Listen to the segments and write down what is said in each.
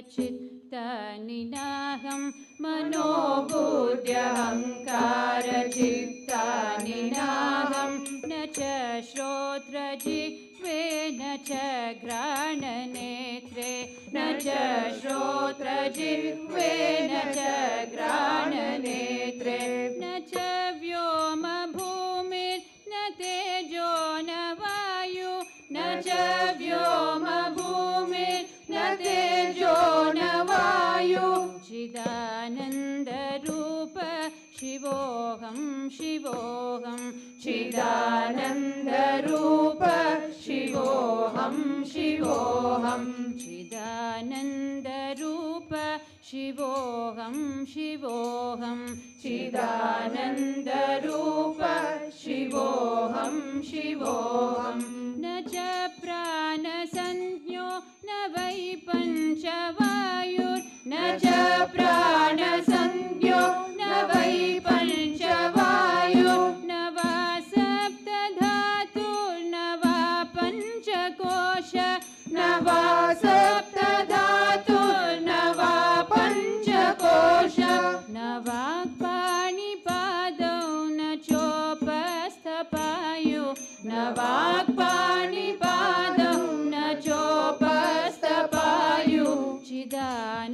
मनोबुद्ध्यहङ्कारचित्तानि नाहं मनोबुद्ध्यहङ्कारचित्तानि नाहं न च श्रोत्रजिह्वे न च घ्राणनेत्रे न च श्रोत्रजिह्वे न च घ्राणनेत्रे न च व्योमभूमिर्न तेजो न वायु न च व्योमभूमिर्न तेजो न वायु चिदानन्दरूप शिवोऽहं शिवोऽहं चिदानन्दरूप शिवोऽहं शिवोऽहं चिदानन्दरूप शिवोऽहं शिवोऽहं चिदानन्दरूप शिवोऽहं शिवोऽहं न च प्राणसंज्ञो न वै पञ्चवायुर्न च प्राणसंज्ञो न वै पञ्चवायुर्न वा सप्तधातुर्न वा पञ्चकोश न वा सप्तधातुर्न वा पञ्चकोश न वाक्पाणिपादौ न चोपस्थपायु न वाक्पाणिपादौ न चोपस्थपायु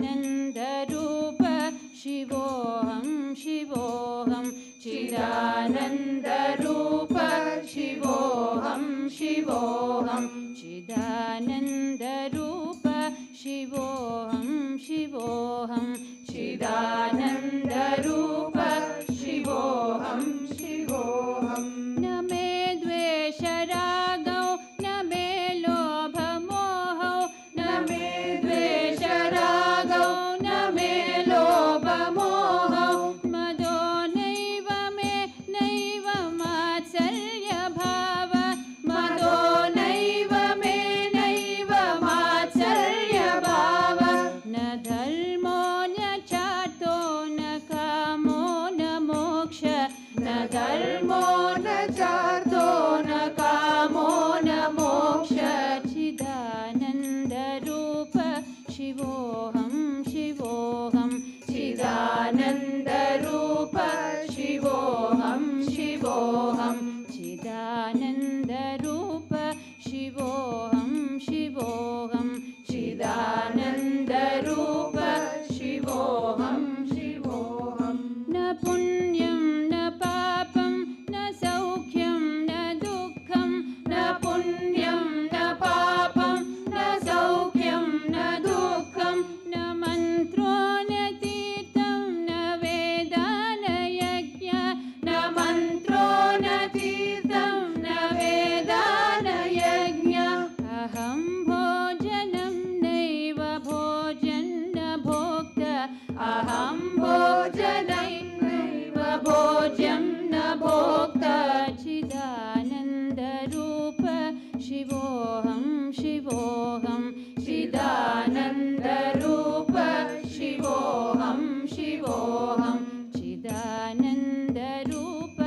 चिदानन्दरूप शिवोऽहं शिवोऽहं चिदानन्दरूप शिवोऽहं शिवोऽहं चिदानन्दरूप शिवोऽहं शिवोऽहं चिदानन्दरूप शिवोऽहं शिवोऽहं न मे द्वेषरागौ न मे लोभमोहौ न मे द्वेषरागौ न मे लोभमोहौ मदो नैव मे नैव मात्सर्यभाव मदो नैव मे नैव मात्सर्यभाव न धर्मो न चार्तो न कामो न मोक्ष न धर्मो न चार्तो न कामो न मोक्ष चिदानन्दरूप शिवोऽहं शिवोऽहं चिदानन्दरूप शिवोऽहं शिवोऽहं चिदानन्दरूप शिवोऽहं शिवोऽहं चिदानन्दरूप शिवोऽहं शिवोऽहं न पुण्यं न पापं न सौख्यं न दुःखं न पुण्यं न पापं न सौख्यं न दुःखं न मन्त्रो न तीर्थं न वेदा न यज्ञ न मन्त्रो न तीर्थं न वेदा न यज्ञ अहं भोजनं नैव भोजन भोक्त अहं भोजनैव भोज्यं न भोक्त चिदानन्दरूप शिवोऽहं शिवोऽहं चिदानन्दरूप शिवोऽहं शिवोऽहं चिदानन्दरूप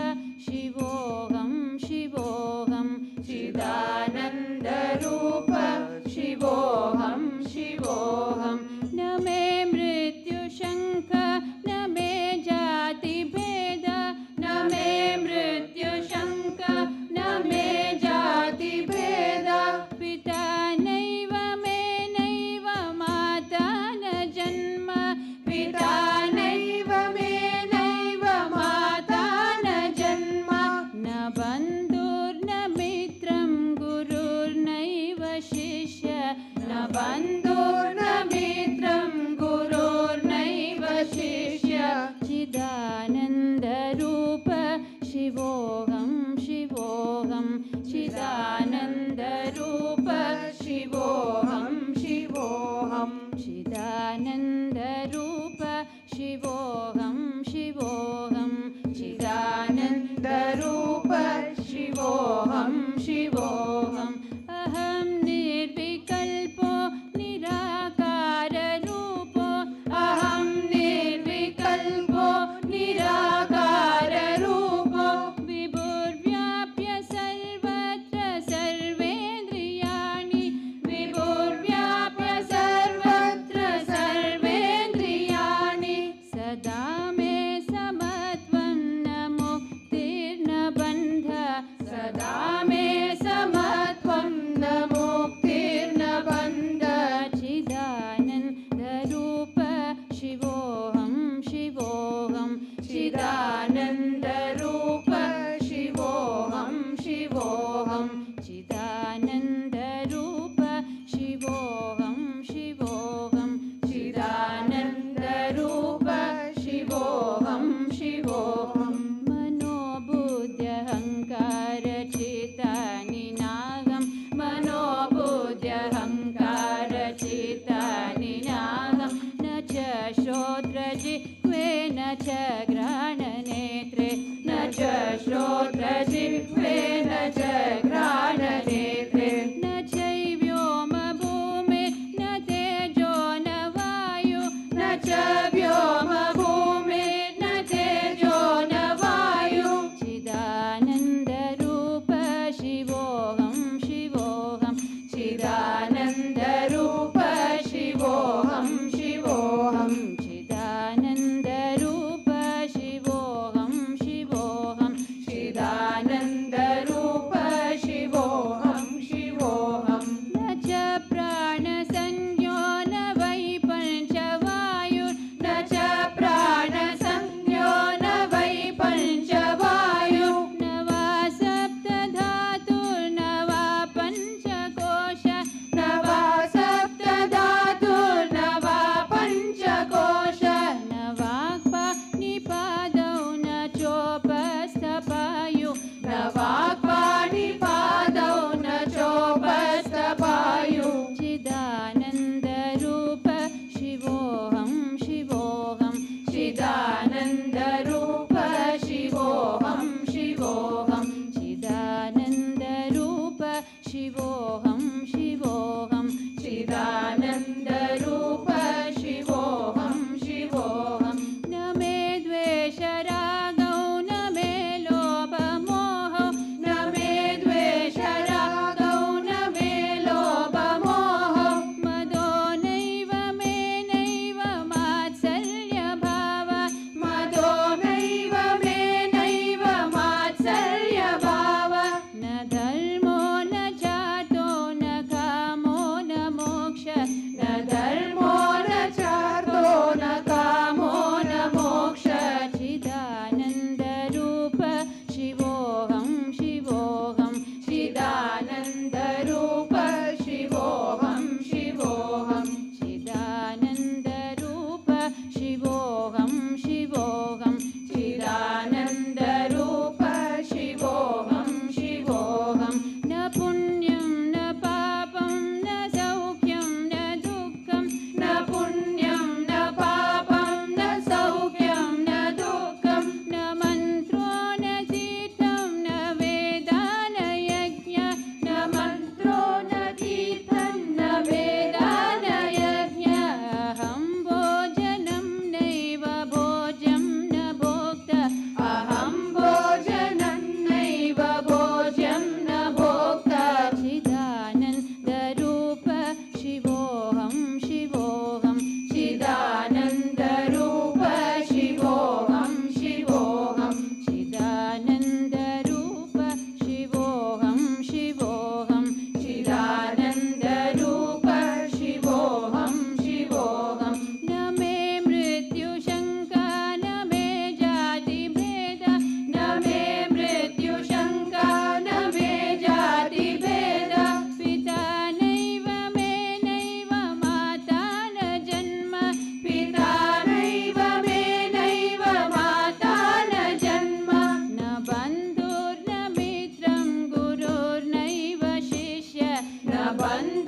शिवोऽहं शिवोऽहं चिदानन्दरूप शिवोऽहं शिवोऽहं न मे मृत्युशङ्क न मे जातिभेद न मे मृत्युशङ्क न मे जातिभेद पिता नैव मे नैव माता न जन्म पिता नैव मे नैव माता न जन्म न बन्धुर्न मित्रं गुरुर्नैव शिष्य न बन्धुर्न मित्रं गुरुर्नैव शिष्य चिदानन्दरूप शिवोऽहं शिवोऽहं चिदानन्दरूप शिवोऽहं शिवोऽहं चिदानन्दरूप शिवोऽहं शिवोऽहं चिदानन्दरूप शिवोऽहं शिवोऽहम् अहं निर्विकल्पो निराकाररूपो अहं निर्विकल्पो निराकाररूपो विभुर्व्याप्य सर्वत्र सर्वेन्द्रियाणि बुद्ध्यहङ्कारचित्तानि नाहं न च श्रोत्रजिह्वे न च घ्राणनेत्रे न च श्रोत्रजिह्वे न च घ्राणनेत्रे न चैव्योमभूमे न तेजो न वायु न च व्योमभूमे न तेजो न वायु चिदानन्दरूप शिवोऽहं शिवोऽहं चिदानन्दरूप शिवोऽहं शिवोऽहं चिदानन्दरूप शिवोऽहं शिवोऽहं चिदानन्दरूप शिवोऽहं शिवोऽहं न च प्राणसंज्ञो न वै पञ्चवायुर्न च प्राणसंज्ञो न वै पञ्चवायुर्न वा सप्तधातुर्न वा पञ्चकोश न वा सप्तधातुर्न वा पञ्चकोश न वाक्पाणिपादौ न चोपस्थपायु न वाक्पाणिपादौ न चोपस्थपायु चिदानन्दरूप शिवोऽहं शिवोऽहं चिदानन्दरूप शिवोऽहं शिवोऽहं चिदानन्दरूप शिवोऽहं शिवोऽहं चिदानन्दरूप शिवोऽहं शिवोऽहं न मे द्वेषरागौ न मे लोभमोहौ न मे द्वेषरागौ न मे लोभमोहौ मदो नैव मे नैव मात्सर्यभाव मदो नैव मे नैव मात्सर्यभाव न धर्मो न चार्तो न कामो न मोक्ष न धर्मो न चार्तो न कामो न मोक्ष चिदानन्दरूप शिवोऽहं शिवोऽहं चिदानन्दरूप शिवोऽहं शिवोऽहं चिदानन्दरूप शिवोऽहं शिवोऽहं चिदानन्दरूप शिवोऽहं शिवोऽहं न पुण्यं न पापं न सौख्यं न दुःखं न पुण्यं न पापं न सौख्यं न दुःखं न मन्त्रो न तीर्थं न वेदा न यज्ञ न मन्त्रो न तीर्थं न वेदा न यज्ञ अहं भोजनं नैव भोज्यं न भोक्ता अहं भोजनं नैव भोज्यं न भोक्ता चिदानन्दरूप शिवोऽहं शिवोऽहं चिदानन्दरूप शिवोऽहं शिवोऽहं चिदानन्दरूप शिवोऽहं शिवोऽहं चिदानन्दरूप शिवोऽहं शिवोऽहं न मे मृत्युशङ्का न मे जातिभेद न मे मृत्युशङ्का न मे जातिभेद पिता नैव मे नैव माता न जन्म पिता नैव मे नैव माता न जन्म न बन्धुर्न मित्रं गुरुर्नैव शिष्य न बन्धु